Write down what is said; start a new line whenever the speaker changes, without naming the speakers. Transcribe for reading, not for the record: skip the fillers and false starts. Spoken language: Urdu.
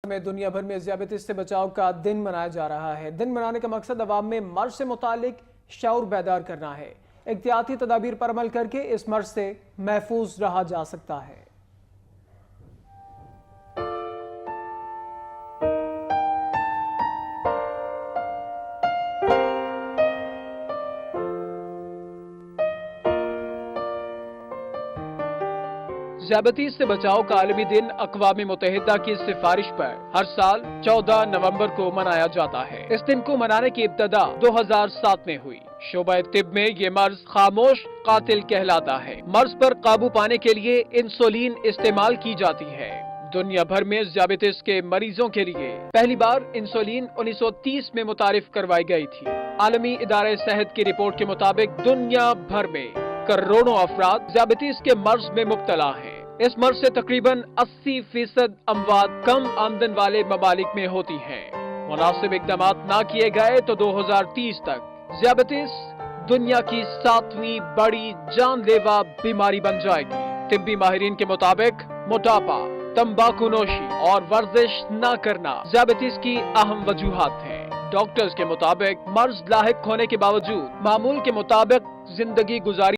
میں دنیا بھر میں ذیابیطس سے بچاؤ کا دن منایا جا رہا ہے۔ دن منانے کا مقصد عوام میں مرض سے متعلق شعور بیدار کرنا ہے۔ احتیاطی تدابیر پر عمل کر کے اس مرض سے محفوظ رہا جا سکتا ہے۔
ذیابیطس سے بچاؤ کا عالمی دن اقوام متحدہ کی سفارش پر ہر سال 14 نومبر کو منایا جاتا ہے۔ اس دن کو منانے کی ابتدا 2007 میں ہوئی۔ شعبہ طب میں یہ مرض خاموش قاتل کہلاتا ہے۔ مرض پر قابو پانے کے لیے انسولین استعمال کی جاتی ہے۔ دنیا بھر میں ذیابیطس کے مریضوں کے لیے پہلی بار انسولین 1930 میں متعارف کروائی گئی تھی۔ عالمی ادارہ صحت کی رپورٹ کے مطابق دنیا بھر میں کروڑوں افراد ذیابیطس کے مرض میں مبتلا ہیں۔ اس مرض سے تقریباً 80% اموات کم آمدن والے ممالک میں ہوتی ہیں۔ مناسب اقدامات نہ کیے گئے تو 2030 تک ذیابیطس دنیا کی 7ویں بڑی جان لیوا بیماری بن جائے گی۔ طبی ماہرین کے مطابق موٹاپا، تمباکو نوشی اور ورزش نہ کرنا ذیابیطس کی اہم وجوہات ہیں۔ ڈاکٹرز کے مطابق مرض لاحق ہونے کے باوجود معمول کے مطابق زندگی گزاری